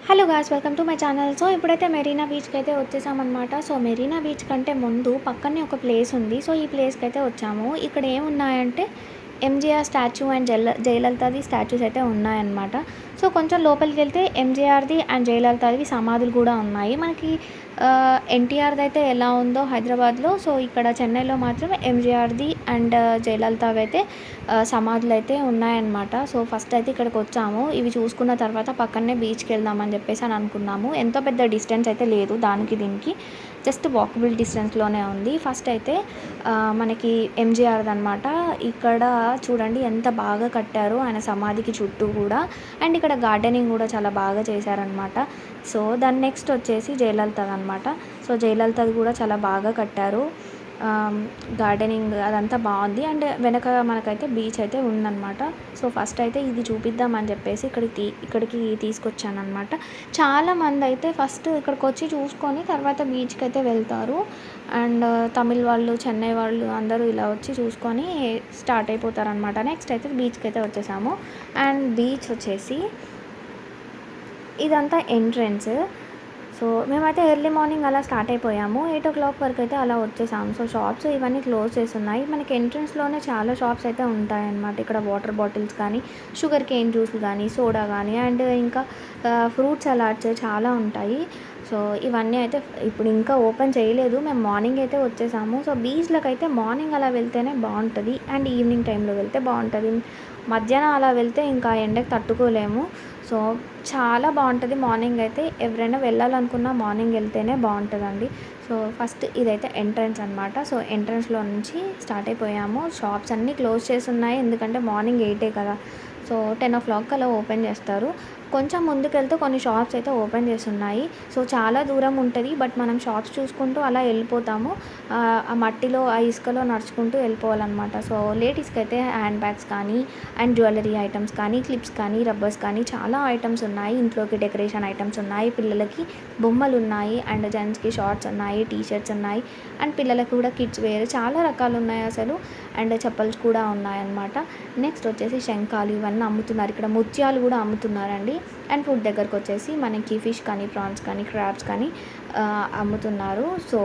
Hello guys, welcome to my channel. So ఇప్పుడైతే మెరీనా బీచ్కి అయితే వచ్చేసామన్నమాట. సో మెరీనా బీచ్ కంటే ముందు పక్కనే ఒక ప్లేస్ ఉంది. సో ఈ ప్లేస్కి అయితే వచ్చాము. ఇక్కడ ఏమున్నాయంటే ఎంజీఆర్ స్టాచ్యూ అండ్ జయలలితది స్టాచ్యూస్ అయితే ఉన్నాయన్నమాట. సో కొంచెం లోపలికి వెళ్తే ఎంజీఆర్ది అండ్ జయలలితది సమాధులు కూడా ఉన్నాయి మనకి. ఎన్టీఆర్ది అయితే ఎలా ఉందో హైదరాబాద్లో, సో ఇక్కడ చెన్నైలో మాత్రం ఎంజీఆర్ది అండ్ జయలలితవి అయితే సమాధులు అయితే ఉన్నాయన్నమాట. సో ఫస్ట్ అయితే ఇక్కడికి వచ్చాము. ఇవి చూసుకున్న తర్వాత పక్కనే బీచ్కి వెళ్దామని చెప్పేసి అని అనుకున్నాము. ఎంతో పెద్ద డిస్టెన్స్ అయితే లేదు దానికి దీనికి, జస్ట్ వాకబుల్ డిస్టెన్స్లోనే ఉంది. ఫస్ట్ అయితే మనకి ఎంజీఆర్ది అనమాట. ఇక్కడ చూడండి ఎంత బాగా కట్టారు ఆయన సమాధికి చుట్టూ కూడా. అండ్ ఇక్కడ గార్డెనింగ్ కూడా చాలా బాగా చేశారనమాట. సో దాని నెక్స్ట్ వచ్చేసి జయలలితది అనమాట. సో జయలలితది కూడా చాలా బాగా కట్టారు. గార్డెనింగ్ అదంతా బాగుంది. అండ్ వెనక మనకైతే బీచ్ అయితే ఉందన్నమాట. సో ఫస్ట్ అయితే ఇది చూపిద్దామని చెప్పేసి ఇక్కడికి తీసుకొచ్చాను అనమాట. చాలామంది అయితే ఫస్ట్ ఇక్కడికి వచ్చి చూసుకొని తర్వాత బీచ్కి అయితే వెళ్తారు. అండ్ తమిళ్ వాళ్ళు, చెన్నై వాళ్ళు అందరూ ఇలా వచ్చి చూసుకొని స్టార్ట్ అయిపోతారనమాట. నెక్స్ట్ అయితే బీచ్కి అయితే వచ్చేసాము. అండ్ బీచ్ వచ్చేసి ఇదంతా ఎంట్రన్స్. సో మేమైతే ఎర్లీ మార్నింగ్ అలా స్టార్ట్ అయిపోయాము. 8 o'clock వరకు అయితే అలా వచ్చేసాము. సో షాప్స్ ఇవన్నీ క్లోజ్ చేస్తున్నాయి. మనకి ఎంట్రన్స్లోనే చాలా షాప్స్ అయితే ఉంటాయన్నమాట. ఇక్కడ వాటర్ బాటిల్స్ కానీ, షుగర్ కేన్ జ్యూస్ కానీ, సోడా కానీ, అండ్ ఇంకా ఫ్రూట్ సలాడ్స్ చాలా ఉంటాయి. సో ఇవన్నీ అయితే ఇప్పుడు ఇంకా ఓపెన్ చేయలేదు. మేము మార్నింగ్ అయితే వచ్చేసాము. సో బీచ్లకు అయితే మార్నింగ్ అలా వెళ్తేనే బాగుంటుంది అండ్ ఈవినింగ్ టైంలో వెళ్తే బాగుంటుంది. మధ్యాహ్నం అలా వెళ్తే ఇంకా ఎండకి తట్టుకోలేము. సో చాలా బాగుంటుంది మార్నింగ్ అయితే. ఎవరైనా వెళ్ళాలనుకున్నా మార్నింగ్ వెళ్తేనే బాగుంటుందండి. సో ఫస్ట్ ఇదైతే ఎంట్రన్స్ అనమాట. సో ఎంట్రన్స్లో నుంచి స్టార్ట్ అయిపోయాము. షాప్స్ అన్నీ క్లోజ్ చేసి ఉన్నాయి, ఎందుకంటే మార్నింగ్ 8 కదా. సో 10 o'clock అలా ఓపెన్ చేస్తారు. కొంచెం ముందుకెళ్తే కొన్ని షాప్స్ అయితే ఓపెన్ చేసి ఉన్నాయి. సో చాలా దూరం ఉంటుంది, బట్ మనం షాప్స్ చూసుకుంటూ అలా వెళ్ళిపోతాము. ఆ మట్టిలో, ఆ ఇసుకలో నడుచుకుంటూ వెళ్ళిపోవాలన్నమాట. సో లేడీస్కి అయితే హ్యాండ్ బ్యాగ్స్ కానీ, అండ్ జ్యువెలరీ ఐటమ్స్ కానీ, క్లిప్స్ కానీ, రబ్బర్స్ కానీ చాలా ఐటమ్స్ ఉన్నాయి. ఇంట్లోకి డెకరేషన్ ఐటమ్స్ ఉన్నాయి, పిల్లలకి బొమ్మలు ఉన్నాయి, అండ్ జెంట్స్కి షార్ట్స్ ఉన్నాయి, టీ షర్ట్స్ ఉన్నాయి, అండ్ పిల్లలకు కూడా కిడ్స్ వేర్ చాలా రకాలు ఉన్నాయి అసలు. అండ్ చెప్పల్స్ కూడా ఉన్నాయన్నమాట. నెక్స్ట్ వచ్చేసి శంఖాలు ఇవన్నీ అమ్ముతున్నారు. ఇక్కడ ముత్యాలు కూడా అమ్ముతున్నారండి. అండ్ ఫుడ్ దగ్గరకు వచ్చేసి మనకి ఫిష్ కానీ, ప్రాన్స్ కానీ, క్రాబ్స్ కానీ అమ్ముతున్నారు. సో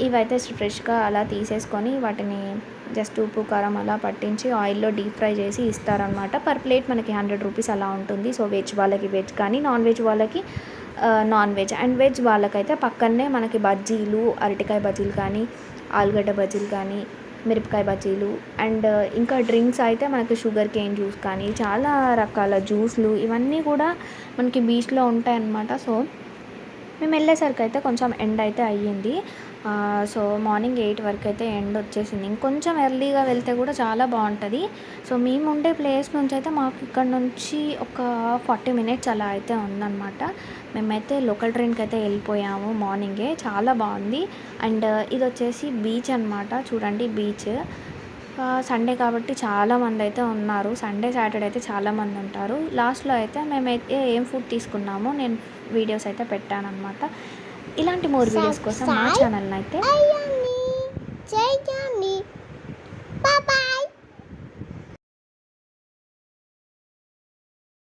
ఇవైతే ఫ్రెష్గా అలా తీసేసుకొని వాటిని జస్ట్ ఉప్పు కారం అలా పట్టించి ఆయిల్లో డీప్ ఫ్రై చేసి ఇస్తారనమాట. పర్ ప్లేట్ మనకి 100 రూపీస్ అలా ఉంటుంది. సో వెజ్ వాళ్ళకి వెజ్ కానీ, నాన్ వెజ్ వాళ్ళకి నాన్ వెజ్. అండ్ వెజ్ వాళ్ళకైతే పక్కనే మనకి బజ్జీలు, అరటికాయ బజ్జీలు కానీ, ఆలుగడ్డ బజ్జీలు కానీ, మిరపకాయ బజ్జీలు, అండ్ ఇంకా డ్రింక్స్ అయితే మనకి షుగర్ కేన్ జ్యూస్ కానీ, చాలా రకాల జ్యూస్లు ఇవన్నీ కూడా మనకి బీచ్లో ఉంటాయన్నమాట. సో మేము వెళ్ళేసరికి అయితే కొంచెం ఎండ్ అయితే అయ్యింది. సో మార్నింగ్ 8 వరకు అయితే ఎండ్ వచ్చేసింది. ఇంకొంచెం ఎర్లీగా వెళ్తే కూడా చాలా బాగుంటుంది. సో మేము ఉండే ప్లేస్ నుంచి అయితే మాకు ఇక్కడ నుంచి ఒక 40 minutes అలా అయితే ఉందన్నమాట. మేమైతే లోకల్ ట్రైన్కి అయితే వెళ్ళిపోయాము మార్నింగే. చాలా బాగుంది. అండ్ ఇది వచ్చేసి బీచ్ అనమాట. చూడండి బీచ్. సండే కాబట్టి చాలామంది అయితే ఉన్నారు. సండే, సాటర్డే అయితే చాలామంది ఉంటారు. లాస్ట్లో అయితే మేమైతే ఏం ఫుడ్ తీసుకున్నామో నేను వీడియోస్ అయితే పెట్టానన్నమాట. ఇలాంటి మోర్ వీడియోస్ కోసం మా ఛానల్ని అయితే